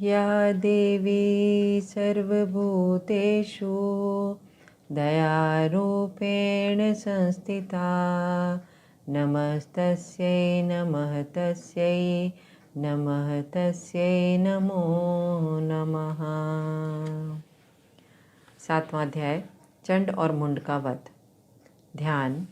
या देवी सर्वभूतेषु दयारूपेण संस्थिता नमस्तस्यै नमः तस्यै नमो नमः। 7वां अध्याय चंड और मुंड का वध। ध्यान।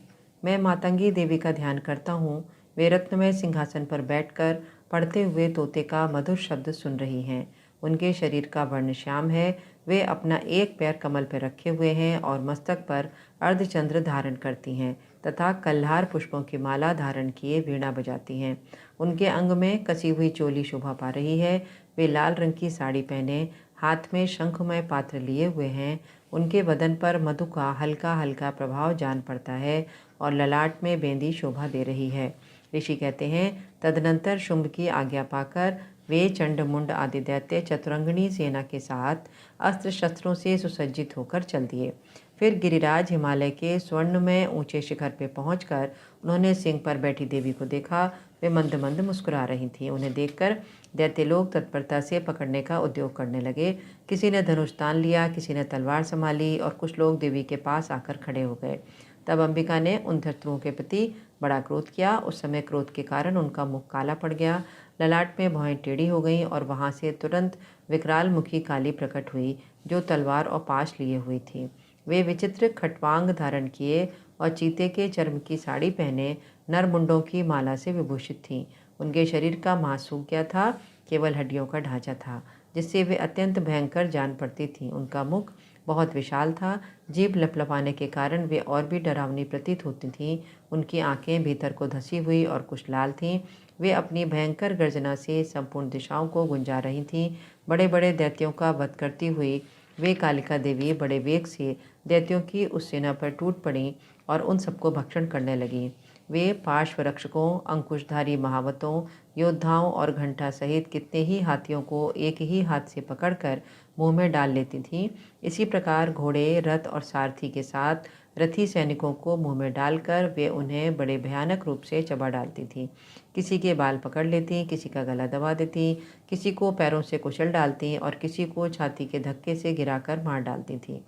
मैं मातंगी देवी का ध्यान करता हूँ। वे रत्नमय सिंहासन पर बैठकर पढ़ते हुए तोते का मधुर शब्द सुन रही हैं। उनके शरीर का वर्ण श्याम है। वे अपना एक पैर कमल पर रखे हुए हैं और मस्तक पर अर्धचंद्र धारण करती हैं तथा कल्हार पुष्पों की माला धारण किए वीणा बजाती हैं। उनके अंग में कसी हुई चोली शोभा पा रही है। वे लाल रंग की साड़ी पहने हाथ में शंखमय पात्र लिए हुए हैं। उनके बदन पर मधु का हल्का हल्का प्रभाव जान पड़ता है और ललाट में बेंदी शोभा दे रही है। ऋषि कहते हैं, तदनंतर शुंभ की आज्ञा पाकर वे चंड मुंड आदि दैत्य चतुरंगिणी सेना के साथ अस्त्र शस्त्रों से सुसज्जित होकर चल दिए। फिर गिरिराज हिमालय के स्वर्ण में ऊंचे शिखर पर पहुंचकर उन्होंने सिंह पर बैठी देवी को देखा। वे मंद मंद मुस्कुरा रही थीं। उन्हें देखकर दैत्य लोग तत्परता से पकड़ने का उद्योग करने लगे। किसी ने धनुष तान लिया, किसी ने तलवार संभाली और कुछ लोग देवी के पास आकर खड़े हो गए। तब अंबिका ने उन शत्रुओं के प्रति बड़ा क्रोध किया। उस समय क्रोध के कारण उनका मुख काला पड़ गया, ललाट में भौहें टेढ़ी हो गईं और वहां से तुरंत विकराल मुखी काली प्रकट हुई जो तलवार और पाश लिए हुई थी। वे विचित्र खटवांग धारण किए और चीते के चर्म की साड़ी पहने नरमुंडों की माला से विभूषित थीं। उनके शरीर का मांस सूख गया था, केवल हड्डियों का ढांचा था जिससे वे अत्यंत भयंकर जान पड़ती थीं। उनका मुख बहुत विशाल था। जीभ लपलपाने के कारण वे और भी डरावनी प्रतीत होती थीं। उनकी आंखें भीतर को धसी हुई और कुछ लाल थीं। वे अपनी भयंकर गर्जना से संपूर्ण दिशाओं को गुंजा रही थीं। बड़े बड़े दैत्यों का वध करती हुई वे कालिका देवी बड़े वेग से दैत्यों की उस सेना पर टूट पड़ीं और उन सबको भक्षण करने लगीं। वे पार्श्वरक्षकों, अंकुशधारी महावतों, योद्धाओं और घंटा सहित कितने ही हाथियों को एक ही हाथ से पकड़कर मुंह में डाल लेती थीं। इसी प्रकार घोड़े, रथ और सारथी के साथ रथी सैनिकों को मुंह में डालकर वे उन्हें बड़े भयानक रूप से चबा डालती थीं। किसी के बाल पकड़ लेती, किसी का गला दबा देती, किसी को पैरों से कुचल डालती और किसी को छाती के धक्के से गिराकर मार डालती थीं।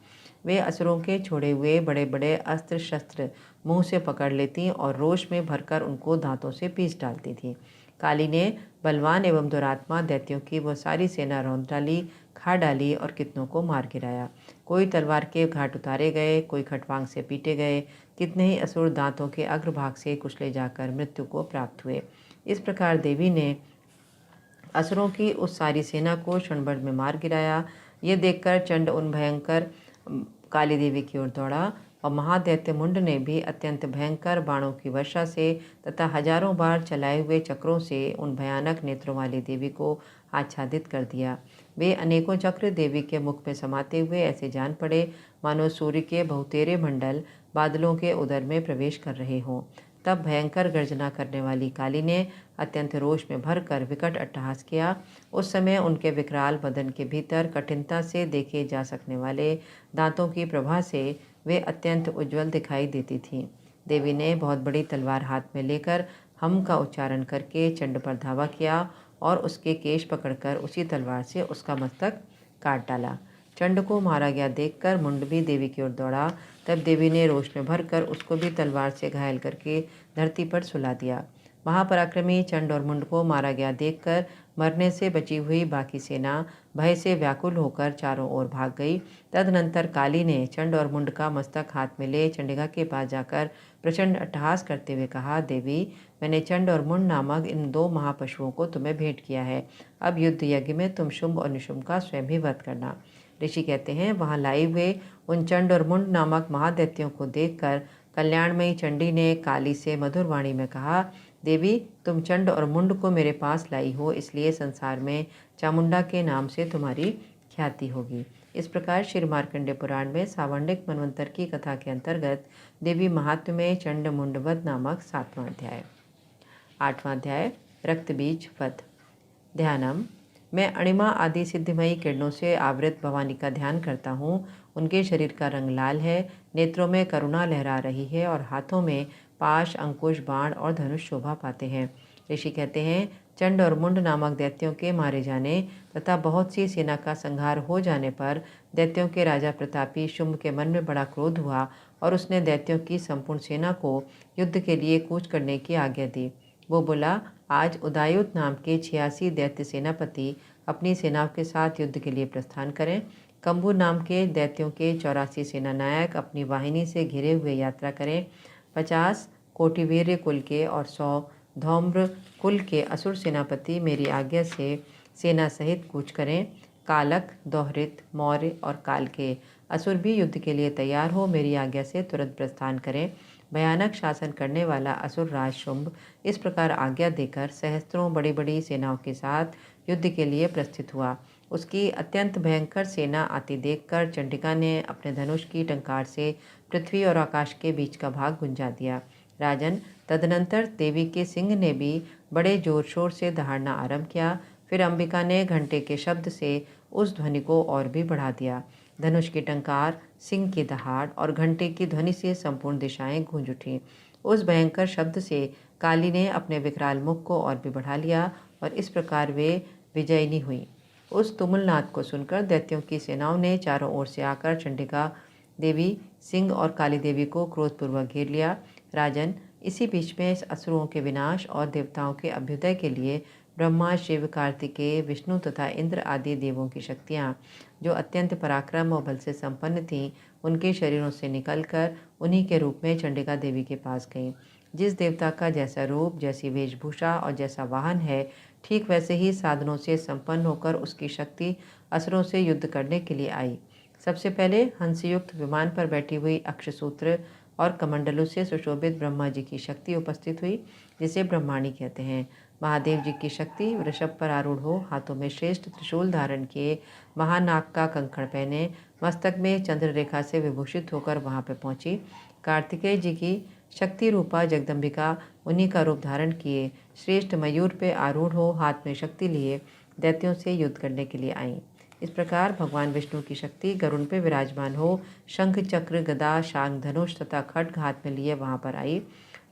वे असुरों के छोड़े हुए बड़े बड़े अस्त्र शस्त्र मुंह से पकड़ लेती और रोष में भरकर उनको दांतों से पीस डालती थीं। काली ने बलवान एवं दुरात्मा दैत्यों की वह सारी सेना रौंद डाली, खा डाली और कितनों को मार गिराया। कोई तलवार के घाट उतारे गए, कोई खटवांग से पीटे गए। कितने ही असुर दांतों के अग्रभाग से कुचले जाकर मृत्यु को प्राप्त हुए। इस प्रकार देवी ने असुरों की उस सारी सेना को क्षण भर में मार गिराया। ये देखकर चंड उन भयंकर काली देवी की ओर दौड़ा और महादैत्य मुंड ने भी अत्यंत भयंकर बाणों की वर्षा से तथा हजारों बार चलाए हुए चक्रों से उन भयानक नेत्रों वाली देवी को आच्छादित कर दिया। वे अनेकों चक्र देवी के मुख में समाते हुए ऐसे जान पड़े मानो सूर्य के बहुतेरे मंडल बादलों के उदर में प्रवेश कर रहे हों। तब भयंकर गर्जना करने वाली काली ने अत्यंत रोष में भरकर विकट अट्टहास किया। उस समय उनके विकराल बदन के भीतर कठिनता से देखे जा सकने वाले दांतों की प्रभा से वे अत्यंत उज्ज्वल दिखाई देती थीं। देवी ने बहुत बड़ी तलवार हाथ में लेकर हम का उच्चारण करके चंड पर धावा किया और उसके केश पकड़कर उसी तलवार से उसका मस्तक काट डाला। चंड को मारा गया देखकर मुंड भी देवी की ओर दौड़ा। तब देवी ने रोष में भरकर उसको भी तलवार से घायल करके धरती पर सुला दिया। महापराक्रमी चंड और मुंड को मारा गया देखकर मरने से बची हुई बाकी सेना भय से व्याकुल होकर चारों ओर भाग गई। तदनंतर काली ने चंड और मुंड का मस्तक हाथ में ले चंडिका के पास जाकर प्रचंड अट्टहास करते हुए कहा, देवी, मैंने चंड और मुंड नामक इन दो महापशुओं को तुम्हें भेंट किया है। अब युद्ध यज्ञ में तुम शुंभ और निशुंभ का स्वयं ही वध करना। ऋषि कहते हैं, वहां लाए हुए उन चंड और मुंड नामक महादैत्यों को देखकर कल्याणमयी चंडी ने काली से मधुर वाणी में कहा, देवी, तुम चंड और मुंड को मेरे पास लाई हो, इसलिए संसार में चामुंडा के नाम से तुम्हारी ख्याति होगी। इस प्रकार श्री मार्कंडेय पुराण में सावर्णिक मनवंतर की कथा के अंतर्गत देवी महात्म्य में चंड मुंड वध नामक 7वां अध्याय। 8वां अध्याय रक्त बीज वध। ध्यानम। मैं अणिमा आदि सिद्धिमयी किरणों से आवृत भवानी का ध्यान करता हूँ। उनके शरीर का रंग लाल है, नेत्रों में करुणा लहरा रही है और हाथों में पाश, अंकुश, बाण और धनुष शोभा पाते हैं। ऋषि कहते हैं, चंड और मुंड नामक दैत्यों के मारे जाने तथा बहुत सी सेना का संहार हो जाने पर दैत्यों के राजा प्रतापी शुंभ के मन में बड़ा क्रोध हुआ और उसने दैत्यों की संपूर्ण सेना को युद्ध के लिए कूच करने की आज्ञा दी। वो बोला, आज उदायुत नाम के 86 दैत्य सेनापति अपनी सेनाओं के साथ युद्ध के लिए प्रस्थान करें। कंबू नाम के दैत्यों के 84 सेनानायक अपनी वाहिनी से घिरे हुए यात्रा करें। 50 कोटिवीर्य कुल के और 100 धौम्र कुल के असुर सेनापति मेरी आज्ञा से सेना सहित कूच करें। कालक, दोहरित, मौर्य और काल के असुर भी युद्ध के लिए तैयार हो मेरी आज्ञा से तुरंत प्रस्थान करें। भयानक शासन करने वाला असुर राज शुंभ इस प्रकार आज्ञा देकर सहस्त्रों बड़ी बड़ी सेनाओं के साथ युद्ध के लिए प्रस्थित हुआ। उसकी अत्यंत भयंकर सेना आती देखकर चंडिका ने अपने धनुष की टंकार से पृथ्वी और आकाश के बीच का भाग गुंजा दिया। राजन, तदनंतर देवी के सिंह ने भी बड़े जोर शोर से दहाड़ना आरंभ किया। फिर अंबिका ने घंटे के शब्द से उस ध्वनि को और भी बढ़ा दिया। धनुष की टंकार, सिंह की दहाड़ और घंटे की ध्वनि से संपूर्ण दिशाएं गूंज उठीं। उस भयंकर शब्द से काली ने अपने विकराल मुख को और भी बढ़ा लिया और इस प्रकार वे विजयिनी हुई। उस तुमुलनाद को सुनकर दैत्यों की सेनाओं ने चारों ओर से आकर चंडिका देवी, सिंह और काली देवी को क्रोधपूर्वक घेर लिया। राजन, इसी बीच में इस असुरों के विनाश और देवताओं के अभ्युदय के लिए ब्रह्मा, शिव, कार्तिकेय, विष्णु तथा इंद्र आदि देवों की शक्तियाँ, जो अत्यंत पराक्रम और बल से संपन्न थीं, उनके शरीरों से निकलकर उन्हीं के रूप में चंडिका देवी के पास गईं। जिस देवता का जैसा रूप, जैसी वेशभूषा और जैसा वाहन है, ठीक वैसे ही साधनों से संपन्न होकर उसकी शक्ति असुरों से युद्ध करने के लिए आई। सबसे पहले हंसयुक्त विमान पर बैठी हुई अक्षसूत्र और कमंडलों से सुशोभित ब्रह्मा जी की शक्ति उपस्थित हुई, जिसे ब्रह्माणी कहते हैं। महादेव जी की शक्ति वृषभ पर आरूढ़ हो, हाथों में श्रेष्ठ त्रिशूल धारण किए, महानाग का कंकण पहने, मस्तक में चंद्र रेखा से विभूषित होकर वहां पर पहुंची। कार्तिकेय जी की शक्ति रूपा जगदम्बिका उन्हीं का रूप धारण किए श्रेष्ठ मयूर पे आरूढ़ हो, हाथ में शक्ति लिए दैत्यों से युद्ध करने के लिए आईं। इस प्रकार भगवान विष्णु की शक्ति गरुड़ पे विराजमान हो, शंख, चक्र, गदा, शांग, धनुष तथा खड्ग हाथ में लिए वहां पर आई।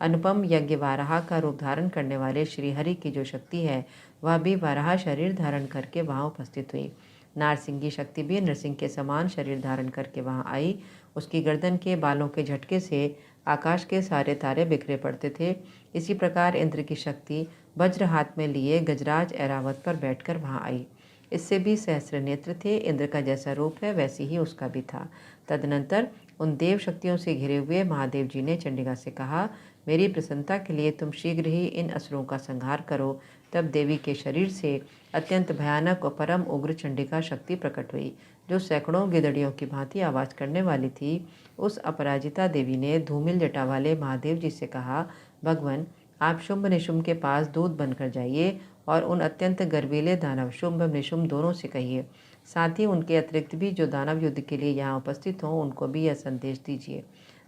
अनुपम यज्ञ वाराह का रूप धारण करने वाले श्री हरि की जो शक्ति है, वह भी वाराह शरीर धारण करके वहां उपस्थित हुई। नारसिंह की शक्ति भी नरसिंह के समान शरीर धारण करके वहां आई। उसकी गर्दन के बालों के झटके से आकाश के सारे तारे बिखरे पड़ते थे। इसी प्रकार इंद्र की शक्ति वज्र हाथ में लिए गजराज ऐरावत पर बैठकर वहां आई। इससे भी सहस्र नेत्र थे। इंद्र का जैसा रूप है वैसी ही उसका भी था। तदनंतर उन देव शक्तियों से घिरे हुए महादेव जी ने चंडिका से कहा, मेरी प्रसन्नता के लिए तुम शीघ्र ही इन असुरों का संहार करो। तब देवी के शरीर से अत्यंत भयानक और परम उग्र चंडिका शक्ति प्रकट हुई, जो सैकड़ों गिदड़ियों की भांति आवाज करने वाली थी। उस अपराजिता देवी ने धूमिल जटा वाले महादेव जी से कहा, भगवान, आप शुंभ निशुंभ के पास दूत बनकर जाइए और उन अत्यंत गर्वीले दानव शुंभ निशुंभ दोनों से कहिए, साथ ही उनके अतिरिक्त भी जो दानव युद्ध के लिए यहाँ उपस्थित हों, उनको भी यह संदेश दीजिए।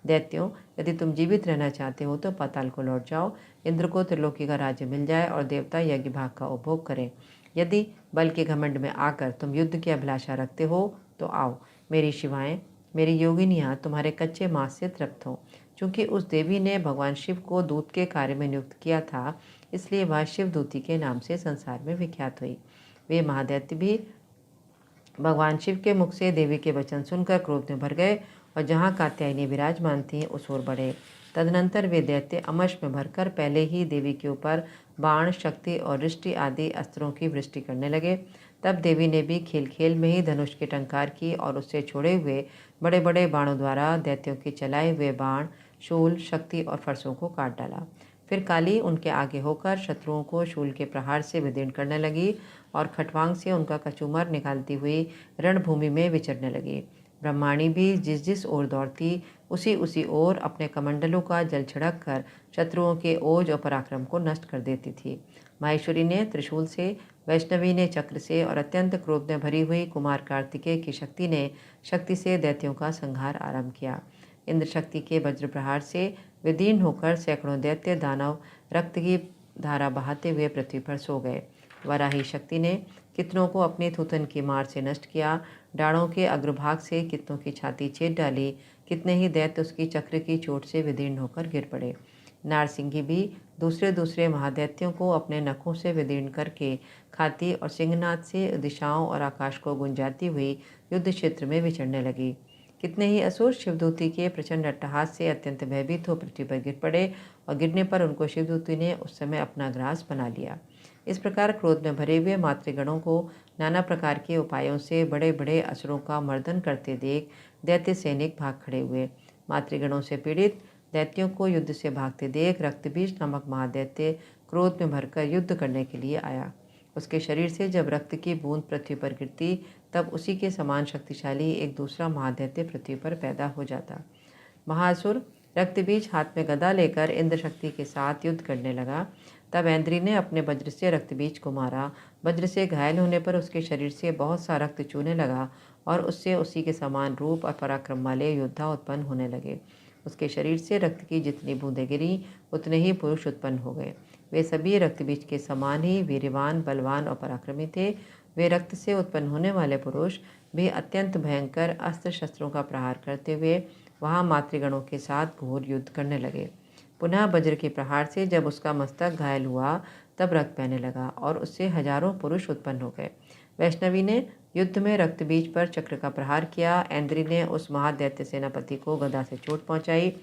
दैत्यों, यदि तुम जीवित रहना चाहते हो तो पाताल को लौट जाओ। इंद्र को त्रिलोकी का राज्य मिल जाए और देवता यज्ञ भाग का उपभोग करें। यदि बल के घमंड में आकर तुम युद्ध की अभिलाषा रखते हो तो आओ, मेरी शिवाएं, मेरी योगिनियाँ तुम्हारे कच्चे मांस से तृप्त हों। चूँकि उस देवी ने भगवान शिव को दूत के कार्य में नियुक्त किया था, इसलिए वह शिवदूती के नाम से संसार में विख्यात हुई। वे महादैत्य भी भगवान शिव के मुख से देवी के वचन सुनकर क्रोध में भर गए और जहाँ कात्यायनी विराजमान थीं उस ओर बढ़े। तदनंतर वे दैत्य अमश में भरकर पहले ही देवी के ऊपर बाण, शक्ति और रिष्टि आदि अस्त्रों की वृष्टि करने लगे। तब देवी ने भी खेल खेल में ही धनुष की टंकार की और उससे छोड़े हुए बड़े बड़े बाणों द्वारा दैत्यों के चलाए हुए बाण, शूल, शक्ति और फरसों को काट डाला। फिर काली उनके आगे होकर शत्रुओं को शूल के प्रहार से विदीर्ण करने लगी और खटवांग से उनका कचूमर निकालती हुई रणभूमि में विचरने लगी। ब्रह्माणी भी जिस जिस ओर दौड़ती, उसी उसी ओर अपने कमंडलों का जल छिड़क कर शत्रुओं के ओज और पराक्रम को नष्ट कर देती थी। माहेश्वरी ने त्रिशूल से, वैष्णवी ने चक्र से और अत्यंत क्रोध में भरी हुई कुमार कार्तिकेय की शक्ति ने शक्ति से दैत्यों का संहार आरंभ किया। इंद्र शक्ति के वज्र प्रहार से विदीर्ण होकर सैकड़ों दैत्य दानव रक्त की धारा बहाते हुए पृथ्वी पर सो गए। वराही शक्ति ने कितनों को अपने थूथन की मार से नष्ट किया। डाढ़ों के अग्रभाग से कितनों की छाती छेद डाली। कितने ही दैत्य उसकी चक्र की चोट से विदीर्ण होकर गिर पड़े। नारसिंगी भी दूसरे दूसरे महादैत्यों को अपने नखों से विदीर्ण करके खाती और सिंहनाद से दिशाओं और आकाश को गुंजाती हुई युद्ध क्षेत्र में विचरने लगी। कितने ही असुर शिवदूती के प्रचंड अट्टहास से अत्यंत भयभीत हो पृथ्वी पर गिर पड़े और गिरने पर उनको शिवदूती ने उस समय अपना ग्रास बना लिया। इस प्रकार क्रोध में भरे हुए मातृगणों को नाना प्रकार के उपायों से बड़े बड़े असुरों का मर्दन करते देख दैत्य सैनिक भाग खड़े हुए। मातृगणों से पीड़ित दैत्यों को युद्ध से भागते देख रक्तबीज नामक महादैत्य क्रोध में भरकर युद्ध करने के लिए आया। उसके शरीर से जब रक्त की बूंद पृथ्वी पर गिरती तब उसी के समान शक्तिशाली एक दूसरा महादैत्य पृथ्वी पर पैदा हो जाता। महासुर रक्तबीज हाथ में गदा लेकर इंद्र शक्ति के साथ युद्ध करने लगा। तब ऐन्द्री ने अपने वज्र से रक्तबीज को मारा। वज्र से घायल होने पर उसके शरीर से बहुत सा रक्त चूने लगा और उससे उसी के समान रूप और पराक्रम वाले योद्धा उत्पन्न होने लगे। उसके शरीर से रक्त की जितनी बूंदें गिरी उतने ही पुरुष उत्पन्न हो गए। वे सभी रक्तबीज के समान ही वीर्यवान, बलवान और पराक्रमी थे। वे रक्त से उत्पन्न होने वाले पुरुष भी अत्यंत भयंकर अस्त्र शस्त्रों का प्रहार करते हुए वहाँ मातृगणों के साथ घोर युद्ध करने लगे। पुनः वज्र के प्रहार से जब उसका मस्तक घायल हुआ तब रक्त बहने लगा और उससे हजारों पुरुष उत्पन्न हो गए। वैष्णवी ने युद्ध में रक्तबीज पर चक्र का प्रहार किया। ऐन्द्री ने उस महादैत्य सेनापति को गदा से चोट पहुंचाई।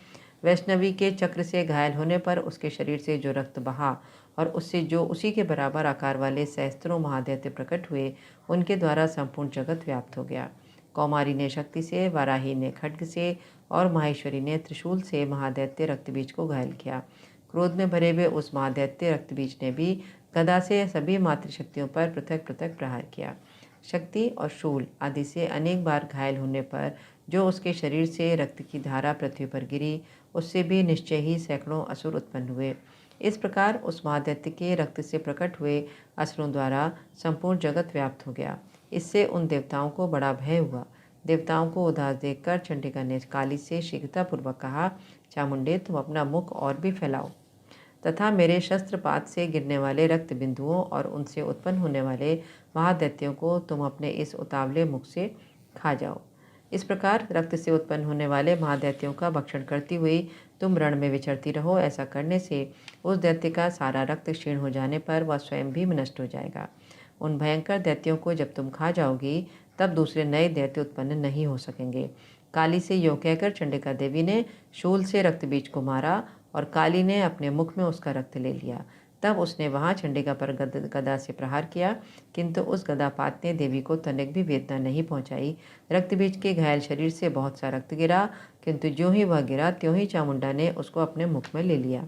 वैष्णवी के चक्र से घायल होने पर उसके शरीर से जो रक्त बहा और उससे जो उसी के बराबर आकार वाले सहस्त्रों महादैत्य प्रकट हुए, उनके द्वारा संपूर्ण जगत व्याप्त हो गया। कौमारी ने शक्ति से, वाराही ने खड्ग से और माहेश्वरी ने त्रिशूल से महादैत्य रक्तबीज को घायल किया। क्रोध में भरे हुए उस महादैत्य रक्तबीज ने भी गदा से सभी मातृशक्तियों पर पृथक पृथक प्रहार किया। शक्ति और शूल आदि से अनेक बार घायल होने पर जो उसके शरीर से रक्त की धारा पृथ्वी पर गिरी, उससे भी निश्चय ही सैकड़ों असुर उत्पन्न हुए। इस प्रकार उस महादैत्य के रक्त से प्रकट हुए असुरों द्वारा संपूर्ण जगत व्याप्त हो गया। इससे उन देवताओं को बड़ा भय हुआ। देवताओं को उदास देखकर चंडिका ने काली से शीघ्रतापूर्वक कहा, चामुंडे, तुम अपना मुख और भी फैलाओ तथा मेरे शस्त्रपात से गिरने वाले रक्त बिंदुओं और उनसे उत्पन्न होने वाले महादैत्यों को तुम अपने इस उतावले मुख से खा जाओ। इस प्रकार रक्त से उत्पन्न होने वाले महादैत्यों का भक्षण करती हुई तुम रण में विचरती रहो। ऐसा करने से उस दैत्य का सारा रक्त क्षीण हो जाने पर वह स्वयं भी नष्ट हो जाएगा। उन भयंकर दैत्यों को जब तुम खा जाओगी तब दूसरे नए दैत्य उत्पन्न नहीं हो सकेंगे। काली से यो कहकर चंडिका देवी ने शूल से रक्तबीज को मारा और काली ने अपने मुख में उसका रक्त ले लिया। तब उसने वहाँ चंडिका पर गदा से प्रहार किया, किंतु उस गदापात ने देवी को तनिक भी वेदना नहीं पहुँचाई। रक्तबीज के घायल शरीर से बहुत सा रक्त गिरा, किंतु ज्यों ही वह गिरा त्यों ही चामुंडा ने उसको अपने मुख में ले लिया।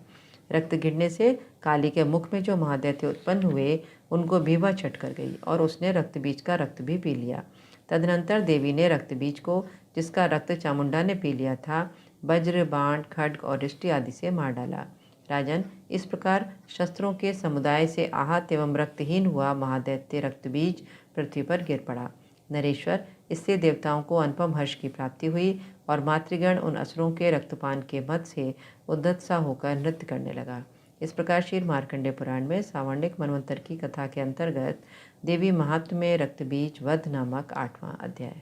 रक्त गिरने से काली के मुख में जो महादैत्य उत्पन्न हुए उनको भी वह छट कर गई और उसने रक्तबीज का रक्त भी पी लिया। तदनंतर देवी ने रक्तबीज को, जिसका रक्त चामुंडा ने पी लिया था, वज्र, बाण, खड्ग और रिष्टि आदि से मार डाला। राजन, इस प्रकार शस्त्रों के समुदाय से आहत एवं रक्तहीन हुआ महादैत्य रक्तबीज पृथ्वी पर गिर पड़ा। नरेश्वर, इससे देवताओं को अनुपम हर्ष की प्राप्ति हुई और मातृगण उन असुरों के रक्तपान के मद से उद्दत सा होकर नृत्य करने लगा। इस प्रकार श्री मार्कंडेय पुराण में सावर्णिक मनवंतर की कथा के अंतर्गत देवी महात्म्य में रक्तबीज वध नामक 8वां अध्याय।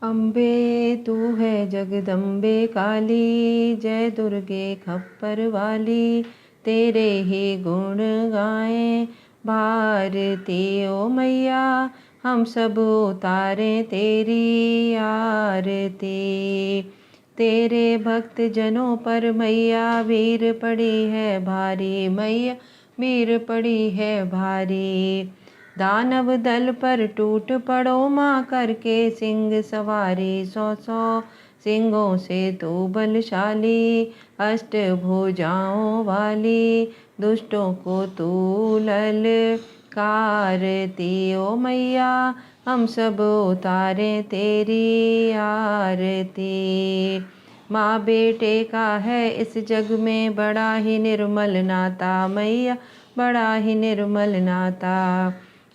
अम्बे तू है जगदम्बे काली, जय दुर्गे खप्पर वाली, तेरे ही गुण गाएं भारती ओ मैया, हम सब उतारे तेरी आरती। तेरे भक्त जनों पर मैया वीर पड़ी है भारी, मैया वीर पड़ी है भारी। दानव दल पर टूट पड़ो माँ, करके सिंह सवारी 100 सिंहों से तू बलशाली, अष्ट भुजाओं वाली, दुष्टों को तू ललकारती ओ मैया, हम सब उतारे तेरी आरती। माँ बेटे का है इस जग में बड़ा ही निर्मल नाता, मैया बड़ा ही निर्मल नाता।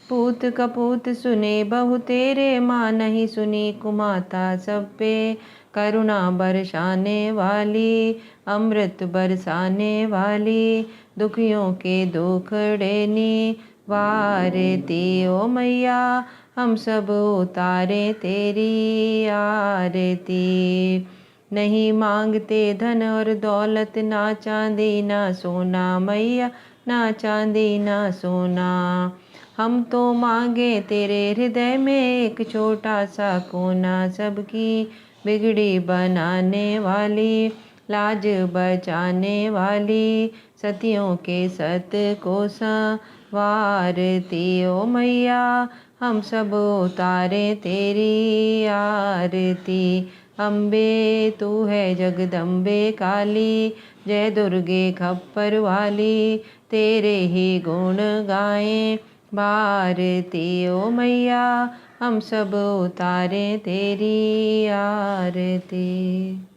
पूत कपूत सुने बहु तेरे, माँ नहीं सुनी कुमाता, सब पे करुणा बरसाने वाली, अमृत बरसाने वाली, दुखियों के दुखड़े निवारती ओ मैया, हम सब उतारे तेरी आरती। नहीं मांगते धन और दौलत, ना चांदी ना सोना मैया, ना चांदी ना सोना। हम तो मांगे तेरे हृदय में एक छोटा सा कोना, सबकी बिगड़ी बनाने वाली, लाज बचाने वाली, सतियों के सत को संवारती ओ मैया, हम सब उतारे तेरी आरती। अम्बे तू है जगदम्बे काली, जय दुर्गे खप्पर वाली, तेरे ही गुण गाएं भारती ओ मैया, हम सब उतारे तेरी आरती।